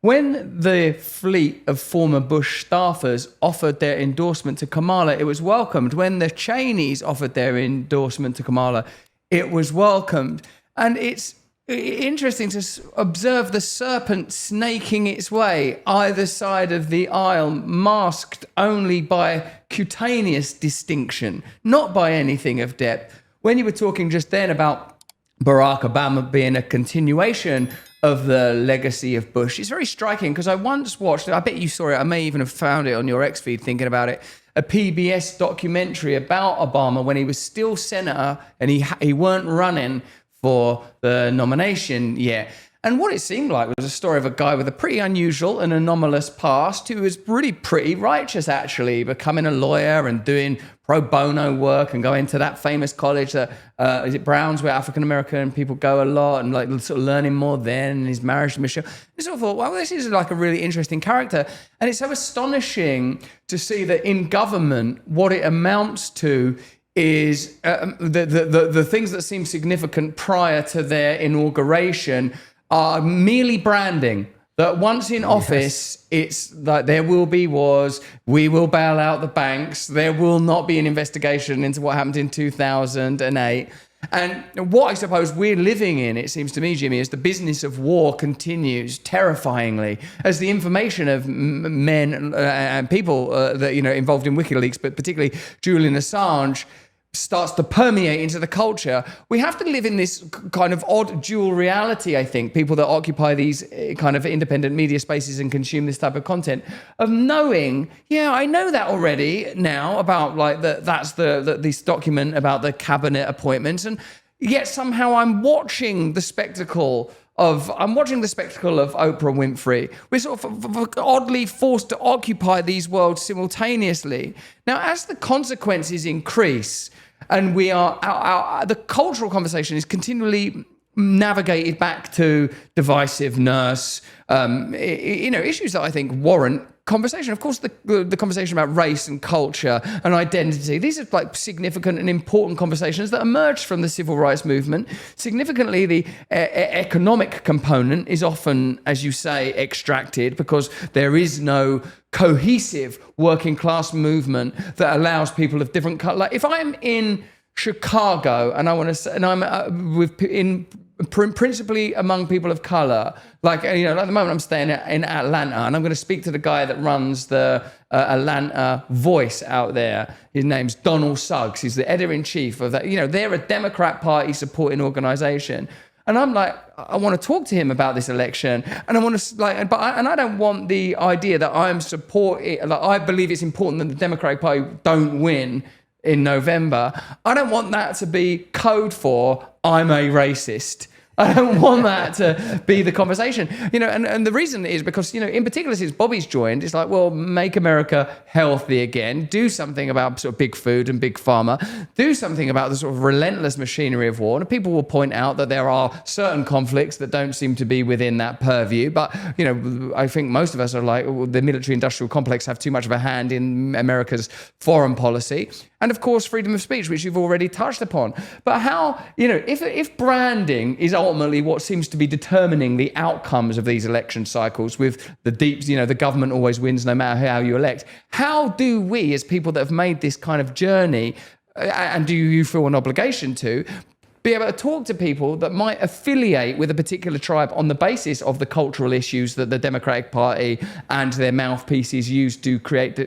when the fleet of former Bush staffers offered their endorsement to Kamala, it was welcomed. When the Cheneys offered their endorsement to Kamala, it was welcomed. And it's interesting to observe the serpent snaking its way either side of the aisle, masked only by cutaneous distinction, not by anything of depth. When you were talking just then about Barack Obama being a continuation of the legacy of Bush, it's very striking because I once watched, I bet you saw it, I may even have found it on your X feed thinking about it, a PBS documentary about Obama when he was still senator and he weren't running for the nomination yet. And what it seemed like was a story of a guy with a pretty unusual and anomalous past who was really pretty righteous, actually, becoming a lawyer and doing pro bono work and going to that famous college that, is it Brown's, where African-American people go a lot, and like sort of learning more then, and his marriage to Michelle. I sort of thought, well, this is like a really interesting character. And it's so astonishing to see that in government, what it amounts to is the things that seem significant prior to their inauguration are merely branding. That once in office, it's like there will be wars, we will bail out the banks, there will not be an investigation into what happened in 2008. And what I suppose we're living in, it seems to me, Jimmy, is the business of war continues terrifyingly as the information of men and people that involved in WikiLeaks, but particularly Julian Assange, starts to permeate into the culture. We have to live in this kind of odd dual reality, I think, people that occupy these kind of independent media spaces and consume this type of content, of knowing, I know that already now about like that's this document about the cabinet appointments, and yet somehow I'm watching the spectacle of Oprah Winfrey. We're sort of oddly forced to occupy these worlds simultaneously. Now, as the consequences increase, and we are the cultural conversation is continually navigated back to divisiveness, issues that I think warrant conversation. Of course, the conversation about race and culture and identity, these are like significant and important conversations that emerged from the civil rights movement. Significantly, the economic component is often, as you say, extracted because there is no cohesive working class movement that allows people of different color. Like if I'm in Chicago and I want to say, and I'm principally among people of color, like at the moment I'm staying in Atlanta, and I'm going to speak to the guy that runs the Atlanta Voice out there. His name's Donald Suggs. He's the editor-in-chief of that. They're a Democrat Party supporting organization. And I'm like, I want to talk to him about this election, and I want to I don't want the idea that I'm supporting. Like, I believe it's important that the Democratic Party don't win in November. I don't want that to be code for I'm a racist. I don't want that to be the conversation, and the reason is because, in particular, since Bobby's joined, it's like, well, make America healthy again, do something about sort of big food and big pharma, do something about the sort of relentless machinery of war. And people will point out that there are certain conflicts that don't seem to be within that purview. But, I think most of us are like, well, the military industrial complex have too much of a hand in America's foreign policy. And of course, freedom of speech, which you've already touched upon. But how, if branding is ultimately what seems to be determining the outcomes of these election cycles, with the deep, the government always wins no matter how you elect, how do we, as people that have made this kind of journey, and do you feel an obligation to, be able to talk to people that might affiliate with a particular tribe on the basis of the cultural issues that the Democratic Party and their mouthpieces use to create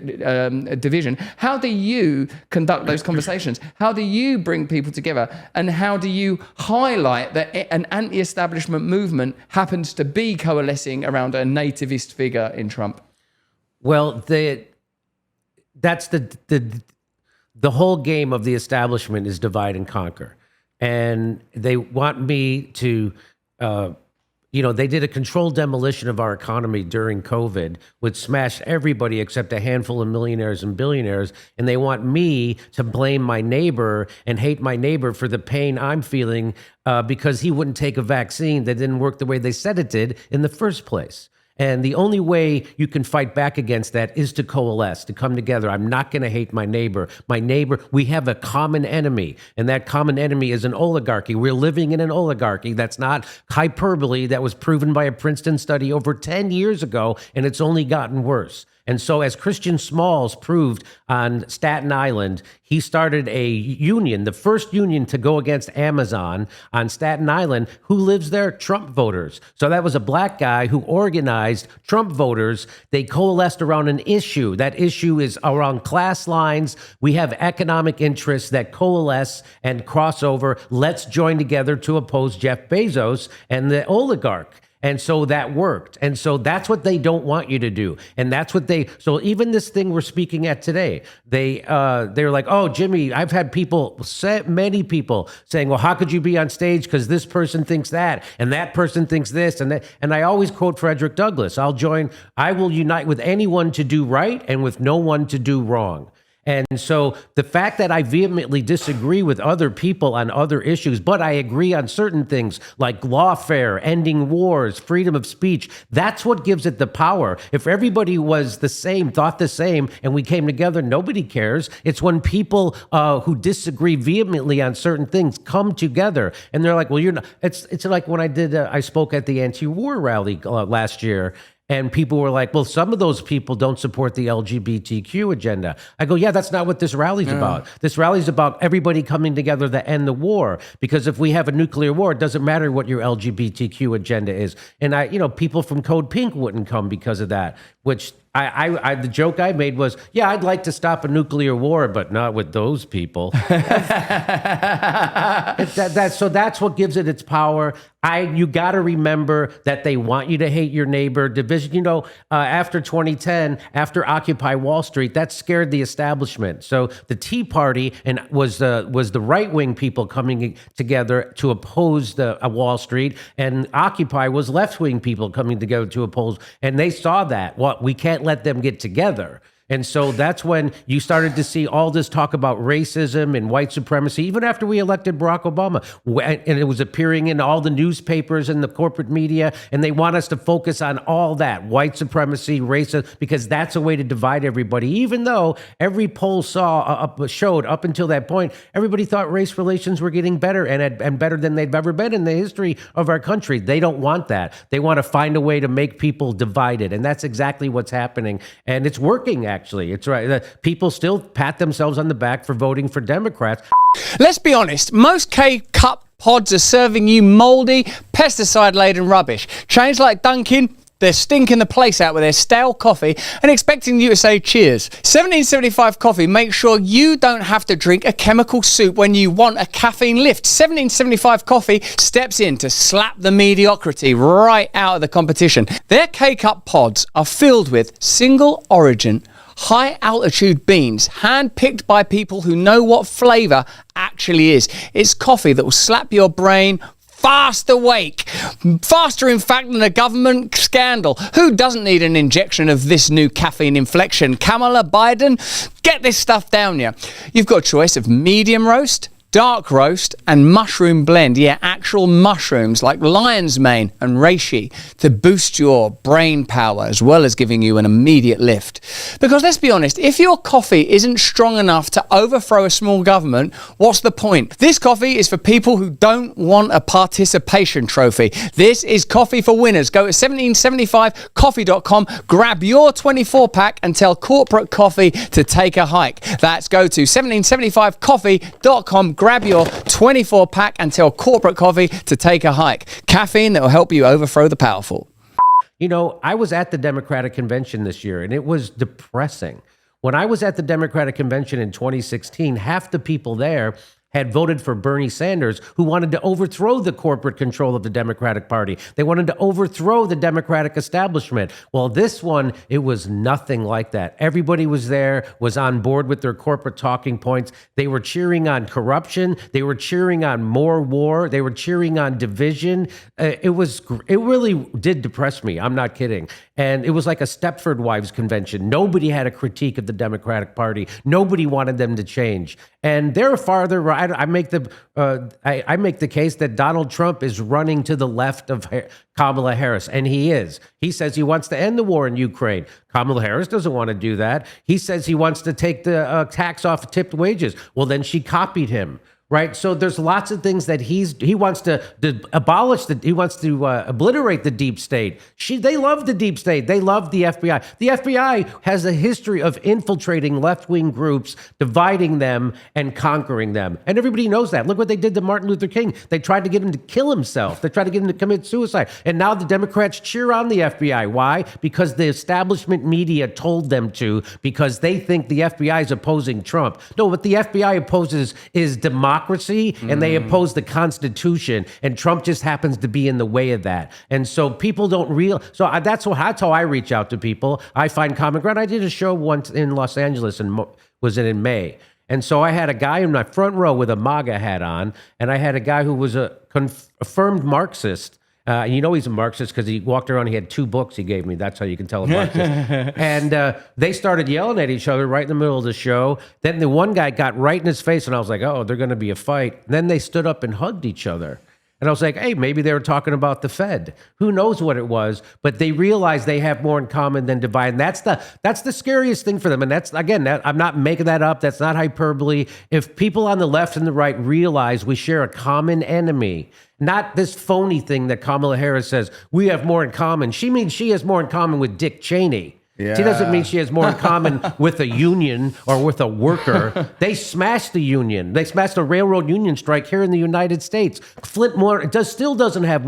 division? How do you conduct those conversations? How do you bring people together? And how do you highlight that an anti-establishment movement happens to be coalescing around a nativist figure in Trump? Well, that's the whole game of the establishment is divide and conquer. And they want me to, they did a controlled demolition of our economy during COVID, which smashed everybody except a handful of millionaires and billionaires. And they want me to blame my neighbor and hate my neighbor for the pain I'm feeling because he wouldn't take a vaccine that didn't work the way they said it did in the first place. And the only way you can fight back against that is to coalesce, to come together. I'm not going to hate my neighbor. My neighbor, we have a common enemy, and that common enemy is an oligarchy. We're living in an oligarchy. That's not hyperbole. That was proven by a Princeton study over 10 years ago, and it's only gotten worse. And so as Christian Smalls proved on Staten Island, he started a union, the first union to go against Amazon on Staten Island. Who lives there? Trump voters. So that was a black guy who organized Trump voters. They coalesced around an issue. That issue is around class lines. We have economic interests that coalesce and cross over. Let's join together to oppose Jeff Bezos and the oligarch. And so that worked. And so that's what they don't want you to do. And that's what so even this thing we're speaking at today, they're like, oh, Jimmy, I've had many people saying, well, how could you be on stage? Because this person thinks that, and that person thinks this, and that. And I always quote Frederick Douglass, I will unite with anyone to do right and with no one to do wrong. And so the fact that I vehemently disagree with other people on other issues, but I agree on certain things like lawfare, ending wars, freedom of speech, that's what gives it the power. If everybody was the same, thought the same, and we came together, nobody cares. It's when people who disagree vehemently on certain things come together, and they're like, well, you're not. It's like when I spoke at the anti-war rally last year. And people were like, well, some of those people don't support the LGBTQ agenda. I go, yeah, that's not what this rally's about. This rally's about everybody coming together to end the war. Because if we have a nuclear war, it doesn't matter what your LGBTQ agenda is. And people from Code Pink wouldn't come because of that, which the joke I made was, yeah, I'd like to stop a nuclear war, but not with those people. So that's what gives it its power. You got to remember that they want you to hate your neighbor. Division, after 2010, after Occupy Wall Street, that scared the establishment. So the Tea Party was the right wing people coming together to oppose the Wall Street, and Occupy was left wing people coming together to oppose. And they saw that. We can't let them get together. And so that's when you started to see all this talk about racism and white supremacy, even after we elected Barack Obama. And it was appearing in all the newspapers and the corporate media. And they want us to focus on all that, white supremacy, racism, because that's a way to divide everybody. Even though every poll showed up until that point, everybody thought race relations were getting better and better than they've ever been in the history of our country. They don't want that. They want to find a way to make people divided. And that's exactly what's happening. And it's working, actually. It's right. People still pat themselves on the back for voting for Democrats. Let's be honest, most K-Cup pods are serving you mouldy, pesticide-laden rubbish. Chains like Dunkin', they're stinking the place out with their stale coffee and expecting you to say cheers. 1775 Coffee makes sure you don't have to drink a chemical soup when you want a caffeine lift. 1775 Coffee steps in to slap the mediocrity right out of the competition. Their K-Cup pods are filled with single origin, high-altitude beans, hand-picked by people who know what flavour actually is. It's coffee that will slap your brain fast awake. Faster, in fact, than a government scandal. Who doesn't need an injection of this new caffeine inflection? Kamala Biden? Get this stuff down here. You've got a choice of medium roast, dark roast, and mushroom blend. Yeah, actual mushrooms like lion's mane and reishi to boost your brain power as well as giving you an immediate lift. Because let's be honest, if your coffee isn't strong enough to overthrow a small government, what's the point? This coffee is for people who don't want a participation trophy. This is coffee for winners. Go to 1775coffee.com, grab your 24-pack and tell corporate coffee to take a hike. That's go to 1775coffee.com, grab your 24-pack and tell corporate coffee to take a hike. Caffeine that will help you overthrow the powerful. I was at the Democratic Convention this year, and it was depressing. When I was at the Democratic Convention in 2016, half the people there had voted for Bernie Sanders, who wanted to overthrow the corporate control of the Democratic Party. They wanted to overthrow the Democratic establishment. Well, this one, it was nothing like that. Everybody was there, was on board with their corporate talking points. They were cheering on corruption. They were cheering on more war. They were cheering on division. It really did depress me. I'm not kidding. And it was like a Stepford Wives convention. Nobody had a critique of the Democratic Party. Nobody wanted them to change. And they're farther right. I make the case that Donald Trump is running to the left of Kamala Harris, and he is. He says he wants to end the war in Ukraine. Kamala Harris doesn't want to do that. He says he wants to take the tax off tipped wages. Well, then she copied him. Right, so there's lots of things that he wants to abolish. He wants to obliterate the deep state. They love the deep state. They love the FBI. The FBI has a history of infiltrating left-wing groups, dividing them, and conquering them. And everybody knows that. Look what they did to Martin Luther King. They tried to get him to kill himself. They tried to get him to commit suicide. And now the Democrats cheer on the FBI. Why? Because the establishment media told them to, because they think the FBI is opposing Trump. No, what the FBI opposes is democracy. And they oppose the Constitution, and Trump just happens to be in the way of that. And so people don't that's how I reach out to people. I find common ground. I did a show once in Los Angeles, and was it in May? And so I had a guy in my front row with a MAGA hat on, and I had a guy who was a confirmed Marxist. You know he's a Marxist because he walked around, he had 2 books he gave me. That's how you can tell a Marxist. And they started yelling at each other right in the middle of the show. Then the one guy got right in his face, and I was like, oh, they're going to be a fight. And then they stood up and hugged each other. And I was like, hey, maybe they were talking about the Fed. Who knows what it was? But they realized they have more in common than divide. And that's the scariest thing for them. And that's, again, I'm not making that up. That's not hyperbole. If people on the left and the right realize we share a common enemy, not this phony thing that Kamala Harris says, we have more in common. She means she has more in common with Dick Cheney. Yeah. She doesn't mean she has more in common with a union or with a worker. They smashed the union. They smashed the railroad union strike here in the United States. Flint still doesn't have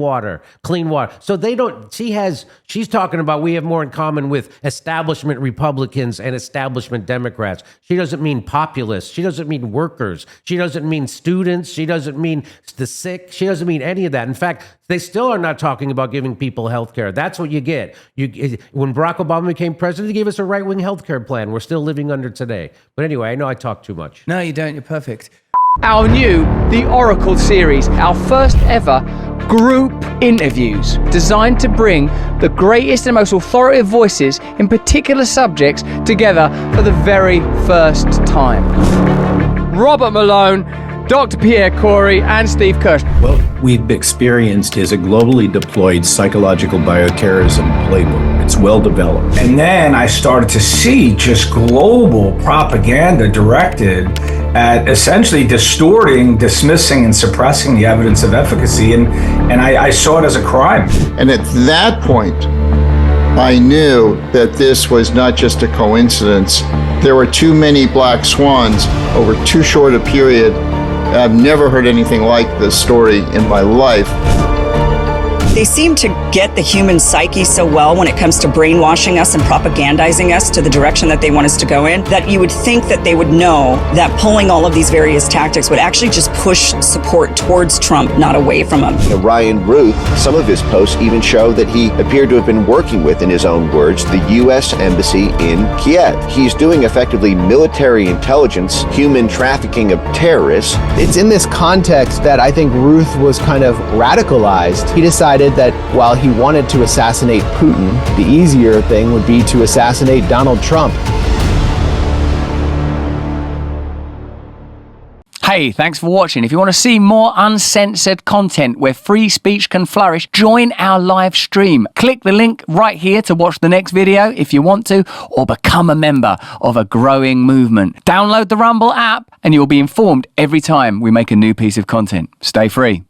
clean water. So they don't. She's talking about we have more in common with establishment Republicans and establishment Democrats. She doesn't mean populists. She doesn't mean workers. She doesn't mean students. She doesn't mean the sick. She doesn't mean any of that. In fact, they still are not talking about giving people health care. That's what you get. When Barack Obama became president, he gave us a right-wing health care plan we're still living under today. But anyway, I know I talk too much. No, you don't. You're perfect. Our new The Oracle series, our first ever group interviews designed to bring the greatest and most authoritative voices in particular subjects together for the very first time. Robert Malone, Dr. Pierre Corey, and Steve Kirsch. What we've experienced is a globally deployed psychological bioterrorism playbook. It's well developed. And then I started to see just global propaganda directed at essentially distorting, dismissing, and suppressing the evidence of efficacy. And I saw it as a crime. And at that point, I knew that this was not just a coincidence. There were too many black swans over too short a period. I've never heard anything like this story in my life. They seem to get the human psyche so well when it comes to brainwashing us and propagandizing us to the direction that they want us to go in, that you would think that they would know that pulling all of these various tactics would actually just push support towards Trump, not away from him. Ryan Ruth, some of his posts even show that he appeared to have been working with, in his own words, the U.S. Embassy in Kiev. He's doing effectively military intelligence, human trafficking of terrorists. It's in this context that I think Ruth was kind of radicalized. He decided that while he wanted to assassinate Putin, the easier thing would be to assassinate Donald Trump. Hey, thanks for watching. If you want to see more uncensored content where free speech can flourish, join our live stream. Click the link right here to watch the next video if you want to, or become a member of a growing movement. Download the Rumble app and you'll be informed every time we make a new piece of content. Stay free.